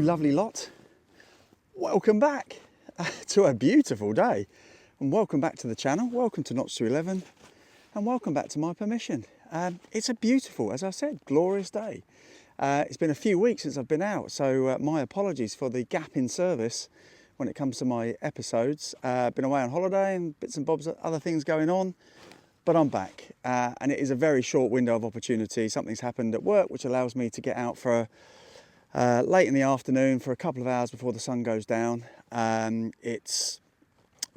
lovely lot. Welcome back to a beautiful day, and welcome back to the channel. Welcome to Notch to 11, and welcome back to my permission. It's a beautiful, as I said, glorious day. It's been a few weeks since I've been out, so my apologies for the gap in service when it comes to my episodes. Been away on holiday and bits and bobs, other things going on, but I'm back, and it is a very short window of opportunity. Something's happened at work which allows me to get out for late in the afternoon for a couple of hours before the sun goes down. It's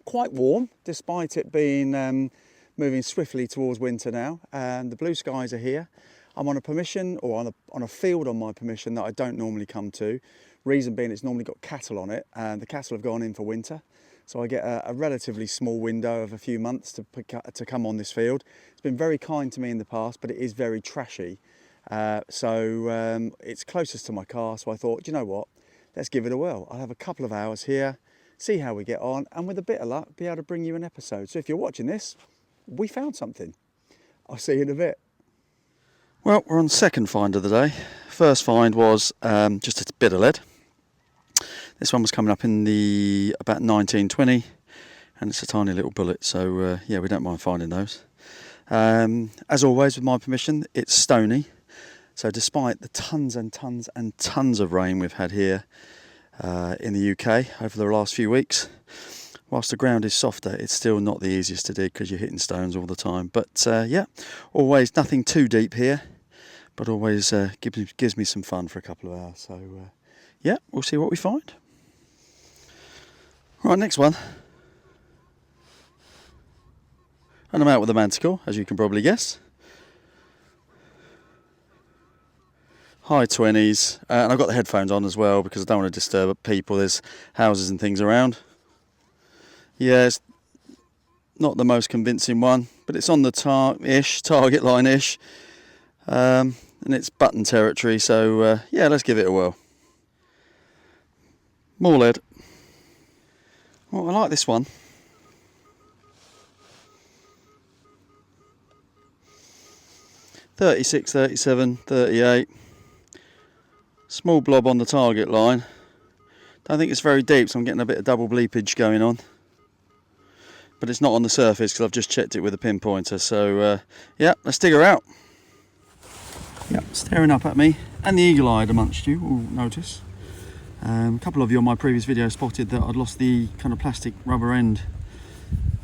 quite warm despite it being moving swiftly towards winter now, and the blue skies are here. I'm on a permission, or on a field on my permission that I don't normally come to. Reason being, it's normally got cattle on it, and the cattle have gone in for winter, so I get a relatively small window of a few months to come on this field. It's been very kind to me in the past, but it is very trashy. So it's closest to my car, so I thought, you know what, let's give it a whirl. I'll have a couple of hours here, see how we get on, and with a bit of luck, be able to bring you an episode. So if you're watching this, we found something. I'll see you in a bit. Well, we're on the second find of the day. First find was just a bit of lead. This one was coming up in the about 1920, and it's a tiny little bullet, so yeah, we don't mind finding those. As always, with my permission, it's stony. So despite the tons and tons and tons of rain we've had here in the UK over the last few weeks, whilst the ground is softer, it's still not the easiest to dig because you're hitting stones all the time. But yeah, always nothing too deep here, but always gives me some fun for a couple of hours. So yeah, we'll see what we find. Right, next one. And I'm out with the Manticore, as you can probably guess. High 20s, and I've got the headphones on as well because I don't want to disturb people. There's houses and things around. Yeah, it's not the most convincing one, but it's on the target line-ish, and it's button territory, so yeah, let's give it a whirl. More lead. Well, I like this one. .36, 37, 38. Small blob on the target line. Don't think it's very deep, so I'm getting a bit of double bleepage going on. But it's not on the surface because I've just checked it with a pinpointer. So yeah, let's dig her out. Yep, staring up at me, and the eagle-eyed amongst you will notice. A couple of you on my previous video spotted that I'd lost the kind of plastic rubber end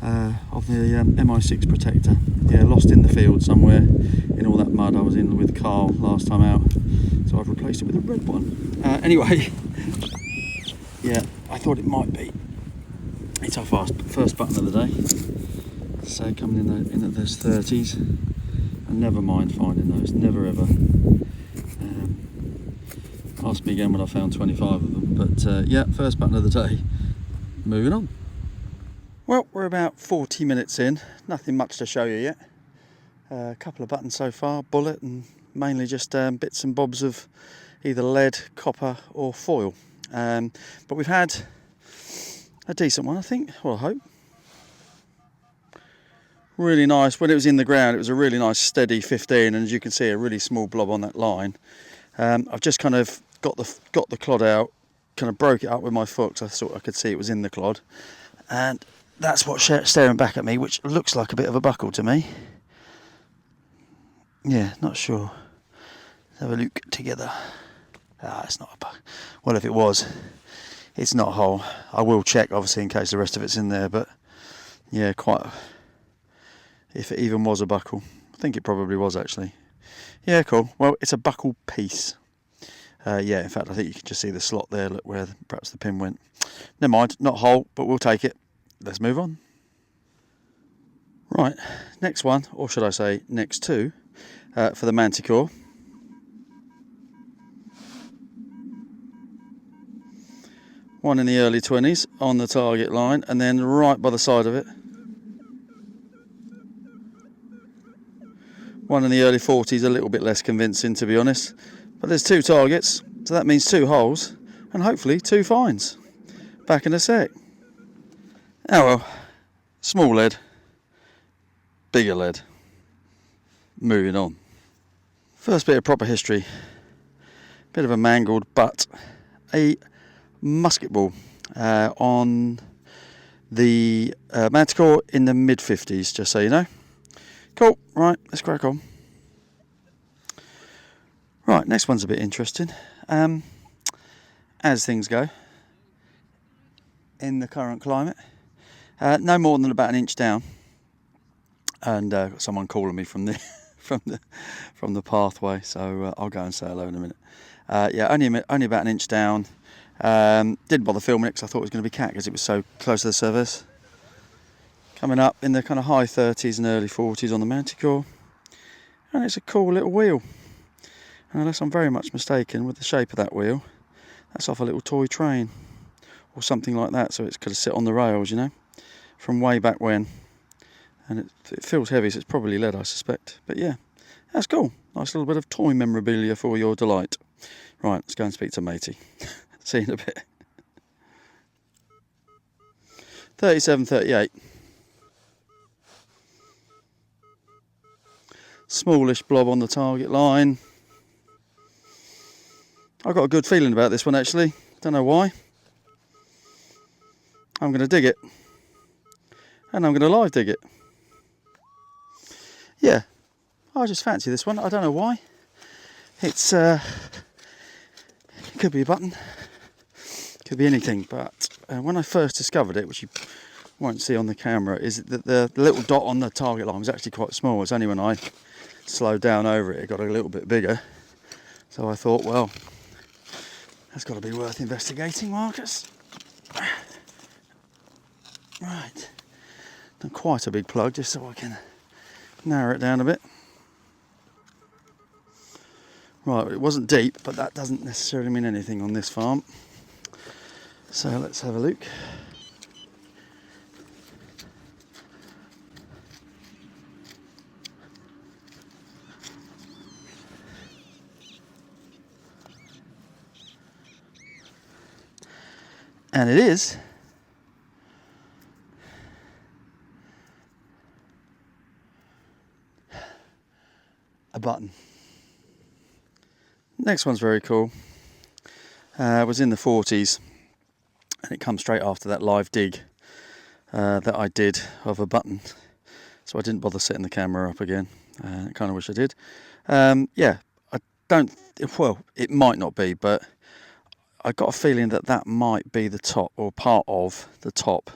of the MI6 protector. Yeah, lost in the field somewhere in all that mud I was in with Carl last time out. So I've replaced it with a red one. Anyway, yeah, I thought it might be. It's our first button of the day. So coming in at those 30s. And never mind finding those, never ever. Ask me again when I found 25 of them. But yeah, first button of the day. Moving on. Well, we're about 40 minutes in. Nothing much to show you yet. A couple of buttons so far, bullet, and mainly just bits and bobs of either lead, copper or foil. But we've had a decent one, I think, well, I hope. Really nice. When it was in the ground, it was a really nice steady 15, and as you can see, a really small blob on that line. I've just kind of got the clod out, kind of broke it up with my foot because I thought I could see it was in the clod, and that's what's staring back at me, which looks like a bit of a buckle to me. Yeah, not sure. Let's have a look together. Ah, it's not a buckle. Well, if it was, it's not a hole. I will check, obviously, in case the rest of it's in there, but yeah, quite. If it even was a buckle. I think it probably was, actually. Yeah, cool. Well, it's a buckle piece. Yeah, in fact, I think you can just see the slot there, look where perhaps the pin went. Never mind, not a hole, but we'll take it. Let's move on. Right, next one, or should I say next two, for the Manticore. One in the early 20s on the target line, and then right by the side of it, one in the early 40s, a little bit less convincing to be honest. But there's two targets, so that means two holes, and hopefully two finds. Back in a sec. Oh well, small lead, bigger lead. Moving on. First bit of proper history. Bit of a mangled but a musket ball on the Manticore in the mid-50s, just so you know. Cool, right, let's crack on. Right, next one's a bit interesting. As things go in the current climate, no more than about an inch down, and got someone calling me from the from the pathway, so I'll go and say hello in a minute. Yeah, only about an inch down. Didn't bother filming it because I thought it was going to be cat because it was so close to the surface. Coming up in the kind of high 30s and early 40s on the Manticore, and it's a cool little wheel. And unless I'm very much mistaken with the shape of that wheel, that's off a little toy train or something like that, so it's going to sit on the rails, you know, from way back when. And it feels heavy, so it's probably lead, I suspect. But yeah, that's cool. Nice little bit of toy memorabilia for your delight. Right, let's go and speak to matey. See you in a bit. 37, 38. Smallish blob on the target line. I've got a good feeling about this one actually. Don't know why. I'm going to dig it. And I'm going to live dig it. Yeah, I just fancy this one. I don't know why. It's it could be a button, could be anything. But when I first discovered it, which you won't see on the camera, is that the little dot on the target line was actually quite small. It's only when I slowed down over it got a little bit bigger. So I thought, well, that's got to be worth investigating, Marcus. Right, done quite a big plug just so I can narrow it down a bit. Right, it wasn't deep, but that doesn't necessarily mean anything on this farm. So let's have a look. And it is a button. Next one's very cool. It was in the 40s, and it comes straight after that live dig that I did of a button. So I didn't bother setting the camera up again. I kind of wish I did. Yeah, I don't. Well, it might not be, but I got a feeling that that might be the top or part of the top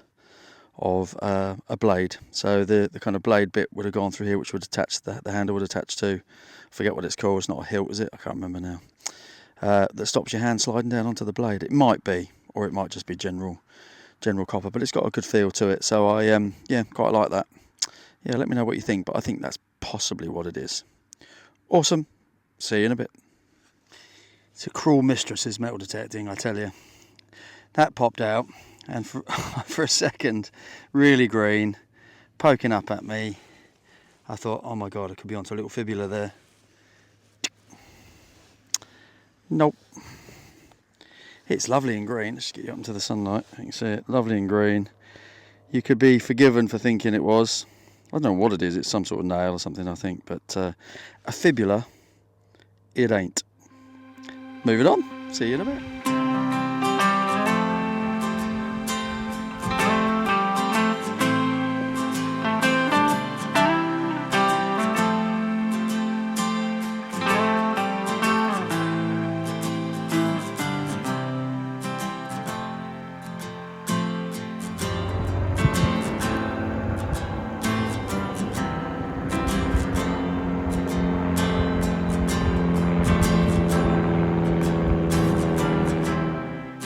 of a blade. So the kind of blade bit would have gone through here, which would attach the handle would attach to. I forget what it's called. It's not a hilt, is it? I can't remember now. That stops your hand sliding down onto the blade. It might be, or it might just be general copper, but it's got a good feel to it. So I yeah, quite like that. Yeah, let me know what you think, but I think that's possibly what it is. Awesome. See you in a bit. It's a cruel mistress, is metal detecting, I tell you. That popped out, and for a second, really green, poking up at me. I thought, oh my god, I could be onto a little fibula there. Nope. It's lovely and green. Let's get you up into the sunlight. You can see it, lovely and green. You could be forgiven for thinking it was, I don't know what it is, it's some sort of nail or something, I think, but a fibula, it ain't. Moving on, see you in a bit.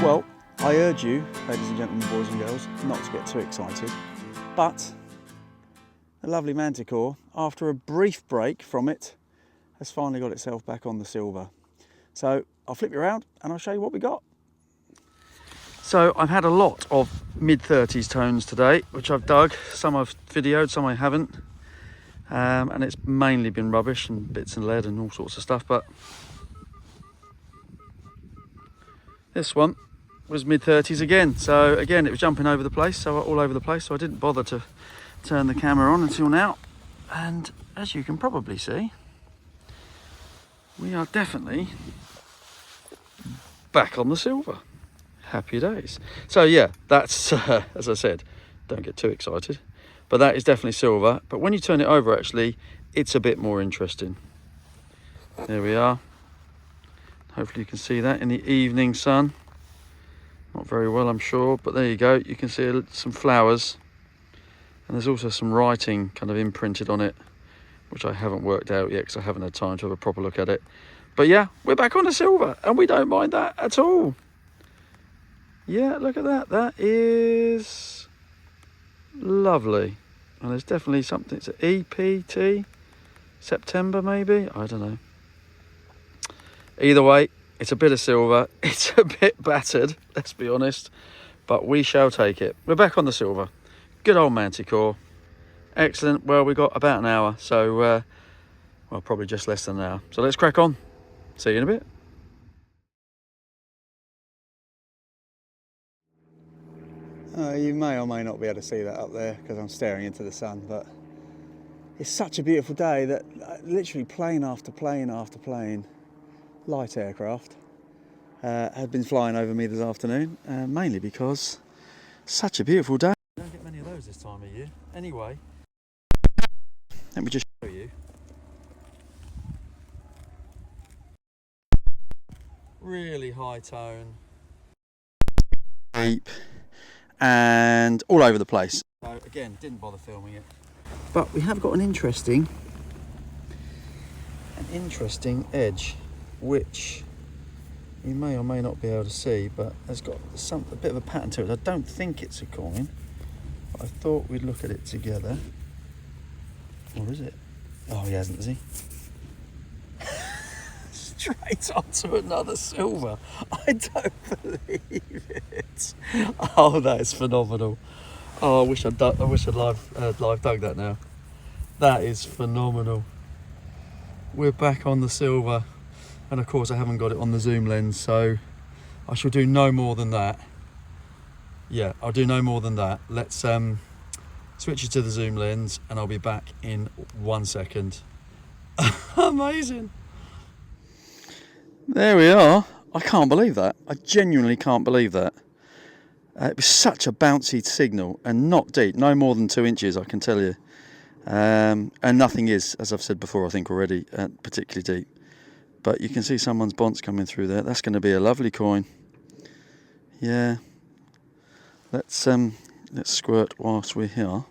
Well, I urge you, ladies and gentlemen, boys and girls, not to get too excited, but the lovely Manticore, after a brief break from it, has finally got itself back on the silver. So I'll flip you around and I'll show you what we got. So I've had a lot of mid-30s tones today, which I've dug. Some I've videoed, some I haven't. And it's mainly been rubbish and bits of lead and all sorts of stuff, but this one was mid-30s again. So again, it was jumping over the place, so all over the place, so I didn't bother to turn the camera on until now. And as you can probably see, we are definitely back on the silver. Happy days. So yeah, that's as I said, don't get too excited, but that is definitely silver. But when you turn it over, actually, it's a bit more interesting. There we are. Hopefully you can see that in the evening sun. Not very well, I'm sure, but there you go. You can see some flowers, and there's also some writing kind of imprinted on it, which I haven't worked out yet because I haven't had time to have a proper look at it. But yeah, we're back on the silver, and we don't mind that at all. Yeah, look at that. That is lovely. And there's definitely something. It's an EPT, September maybe? I don't know. Either way, it's a bit of silver. It's a bit battered, let's be honest. But we shall take it. We're back on the silver. Good old Manticore. Excellent. Well, we got about an hour. So, well, probably just less than an hour. So let's crack on. See you in a bit. You may or may not be able to see that up there because I'm staring into the sun, but it's such a beautiful day that literally plane after plane after plane, light aircraft, have been flying over me this afternoon, mainly because it's such a beautiful day. I don't get many of those this time of year. Anyway, let me just show you. Really high tone. Deep. And all over the place. So again, didn't bother filming it. But we have got an interesting edge, which you may or may not be able to see, but has got a bit of a pattern to it. I don't think it's a coin. I thought we'd look at it together. Or is it? Oh, he hasn't, has he? Straight onto another silver. I don't believe it. Oh, that is phenomenal. Oh, I wish I'd live dug that now. That is phenomenal. We're back on the silver, and of course I haven't got it on the zoom lens, so I shall do no more than that. Yeah, I'll do no more than that. Let's switch it to the zoom lens, and I'll be back in 1 second. Amazing. There we are. I can't believe that. I genuinely can't believe that. It was such a bouncy signal and not deep, no more than 2 inches, I can tell you. And nothing is, as I've said before, I think already, particularly deep. But you can see someone's bonce coming through there. That's going to be a lovely coin. Yeah. Let's squirt whilst we're here.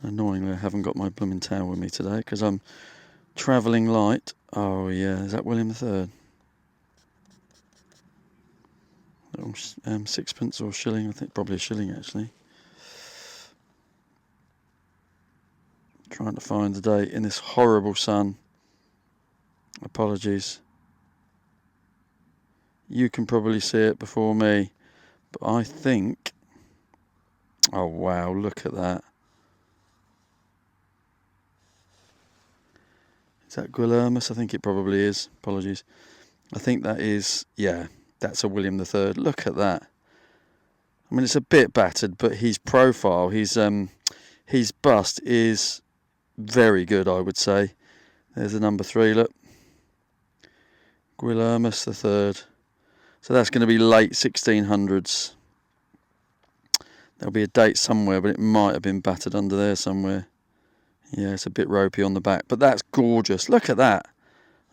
Annoyingly, I haven't got my blooming towel with me today because I'm travelling light. Oh yeah, is that William III? Sixpence or shilling? I think probably a shilling actually. Trying to find the date in this horrible sun. Apologies. You can probably see it before me, but I think. Oh wow! Look at that. Is that Guillermus? I think it probably is. Apologies. I think that is, yeah, that's a William III. Look at that. I mean, it's a bit battered, but his profile, his bust is very good, I would say. There's the number 3, look. Guillermus III. So that's going to be late 1600s. There'll be a date somewhere, but it might have been battered under there somewhere. Yeah, it's a bit ropey on the back, but that's gorgeous. Look at that.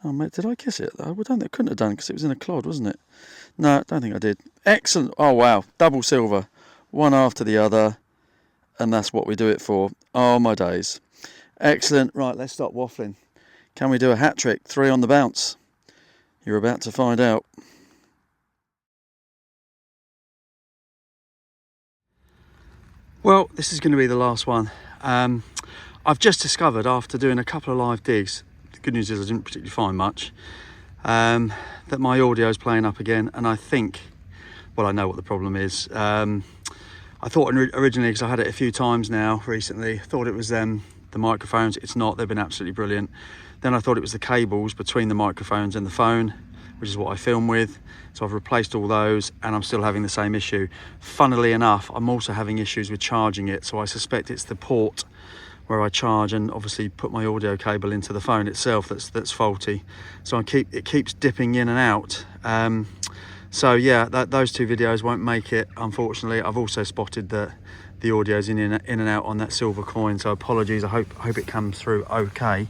Oh, mate, did I kiss it? I couldn't have done because it was in a clod, wasn't it? No, I don't think I did. Excellent. Oh, wow. Double silver. One after the other. And that's what we do it for. Oh, my days. Excellent. Right, let's stop waffling. Can we do a hat trick? 3 on the bounce. You're about to find out. Well, this is going to be the last one. I've just discovered after doing a couple of live digs, the good news is I didn't particularly find much, that my audio is playing up again, and I think, well, I know what the problem is. I thought originally, because I had it a few times now recently, I thought it was the microphones. It's not. They've been absolutely brilliant. Then I thought it was the cables between the microphones and the phone, which is what I film with. So I've replaced all those, and I'm still having the same issue. Funnily enough, I'm also having issues with charging it, so I suspect it's the port where I charge and obviously put my audio cable into the phone itself that's faulty. So it keeps dipping in and out. So yeah, those two videos won't make it, unfortunately. I've also spotted that the audio's in and out on that silver coin, so apologies. I hope it comes through okay.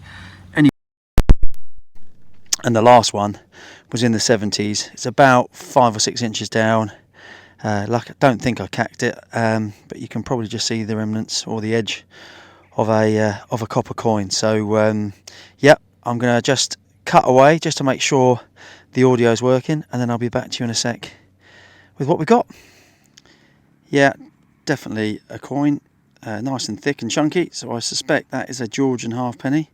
And the last one was in the 70s. It's about 5 or 6 inches down. I don't think I cacked it, but you can probably just see the remnants or the edge of a copper coin. So yeah, I'm gonna just cut away just to make sure the audio is working, and then I'll be back to you in a sec with what we got. Yeah, definitely a coin, nice and thick and chunky. So I suspect that is a Georgian halfpenny.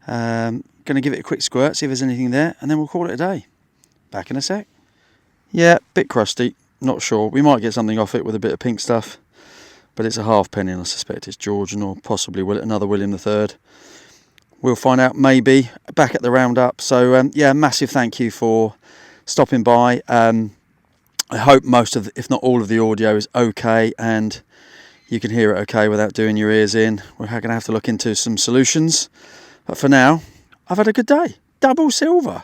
Going to give it a quick squirt, see if there's anything there, and then we'll call it a day. Back in a sec. Yeah, bit crusty, not sure. We might get something off it with a bit of pink stuff, but it's a halfpenny and I suspect it's Georgian or possibly another William III. We'll find out maybe back at the roundup. So yeah, massive thank you for stopping by. I hope most of, if not all of the audio is okay and you can hear it okay without doing your ears in. We're going to have to look into some solutions. But for now, I've had a good day. Double silver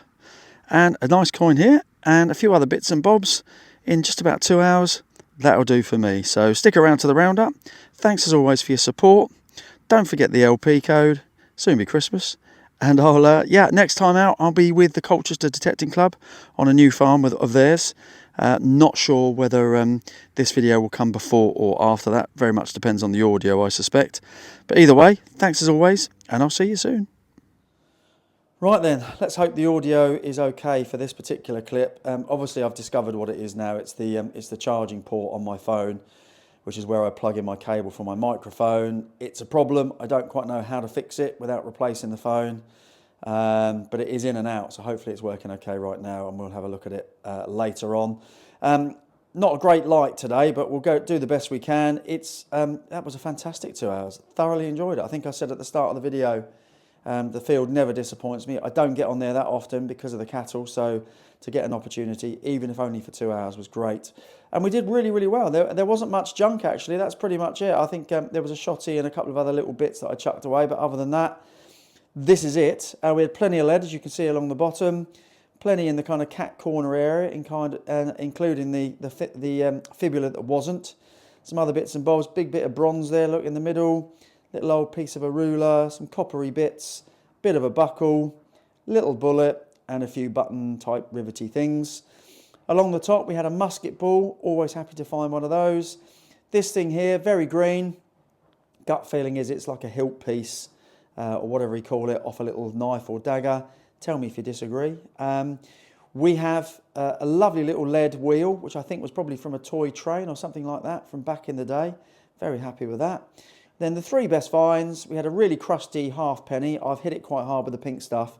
and a nice coin here and a few other bits and bobs in just about 2 hours. That'll do for me. So stick around to the roundup. Thanks as always for your support. Don't forget the LP code. Soon be Christmas. And I'll, yeah, next time out, I'll be with the Colchester Detecting Club on a new farm of theirs. Not sure whether this video will come before or after that. Very much depends on the audio, I suspect. But either way, thanks as always, and I'll see you soon. Right then, let's hope the audio is okay for this particular clip. Obviously, I've discovered what it is now. It's the charging port on my phone, which is where I plug in my cable for my microphone. It's a problem. I don't quite know how to fix it without replacing the phone, but it is in and out, so hopefully it's working okay right now, and we'll have a look at it later on. Not a great light today, but we'll go do the best we can. That was a fantastic 2 hours. Thoroughly enjoyed it. I think I said at the start of the video, the field never disappoints me. I don't get on there that often because of the cattle, so to get an opportunity, even if only for 2 hours, was great. And we did really, really well. There wasn't much junk, actually. That's pretty much it. I think there was a shotty and a couple of other little bits that I chucked away, but other than that, this is it. We had plenty of lead, as you can see along the bottom, plenty in the kind of cat corner area, including the fibula that wasn't. Some other bits and bobs, big bit of bronze there, look, in the middle. Little old piece of a ruler, some coppery bits, bit of a buckle, little bullet, and a few button type rivety things. Along the top we had a musket ball, always happy to find one of those. This thing here, very green. Gut feeling is it's like a hilt piece, or whatever you call it, off a little knife or dagger. Tell me if you disagree. We have a lovely little lead wheel, which I think was probably from a toy train or something like that from back in the day. Very happy with that. Then the three best finds, we had a really crusty halfpenny. I've hit it quite hard with the pink stuff,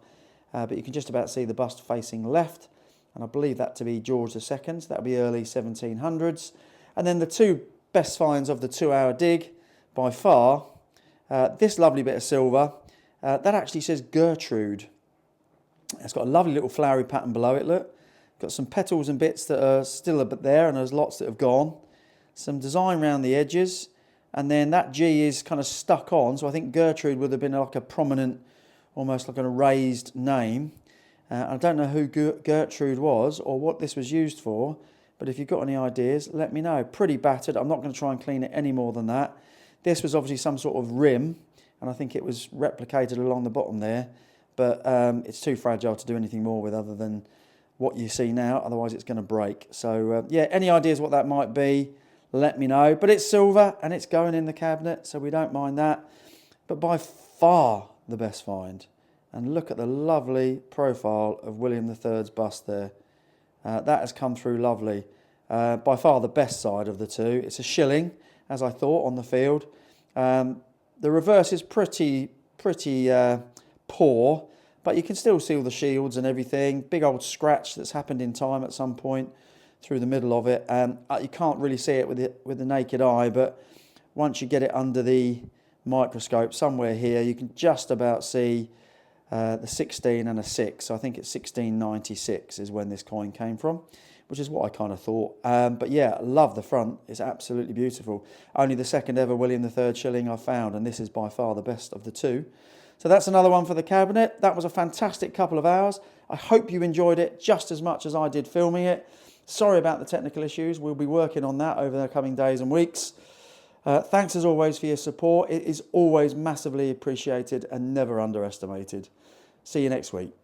but you can just about see the bust facing left. And I believe that to be George II, so that'll be early 1700s. And then the two best finds of the 2 hour dig, by far, this lovely bit of silver, that actually says Gertrude. It's got a lovely little flowery pattern below it, look. Got some petals and bits that are still a bit there, and there's lots that have gone. Some design around the edges. And then that G is kind of stuck on, so I think Gertrude would have been like a prominent, almost like a raised name. I don't know who Gertrude was or what this was used for, but if you've got any ideas, let me know. Pretty battered. I'm not going to try and clean it any more than that. This was obviously some sort of rim, and I think it was replicated along the bottom there, but it's too fragile to do anything more with other than what you see now, otherwise it's going to break. So yeah, any ideas what that might be, let me know. But it's silver and it's going in the cabinet, so we don't mind that. But by far the best find. And look at the lovely profile of William III's bust there. That has come through lovely. By far the best side of the two. It's a shilling, as I thought, on the field. The reverse is pretty poor, but you can still see all the shields and everything. Big old scratch that's happened in time at some point through the middle of it. You can't really see it with the naked eye, but once you get it under the microscope somewhere here, you can just about see the 16 and a 6. So I think it's 1696 is when this coin came from, which is what I kind of thought. But yeah, love the front. It's absolutely beautiful. Only the second ever William III shilling I've found, and this is by far the best of the two. So that's another one for the cabinet. That was a fantastic couple of hours. I hope you enjoyed it just as much as I did filming it. Sorry about the technical issues. We'll be working on that over the coming days and weeks. Thanks as always for your support. It is always massively appreciated and never underestimated. See you next week.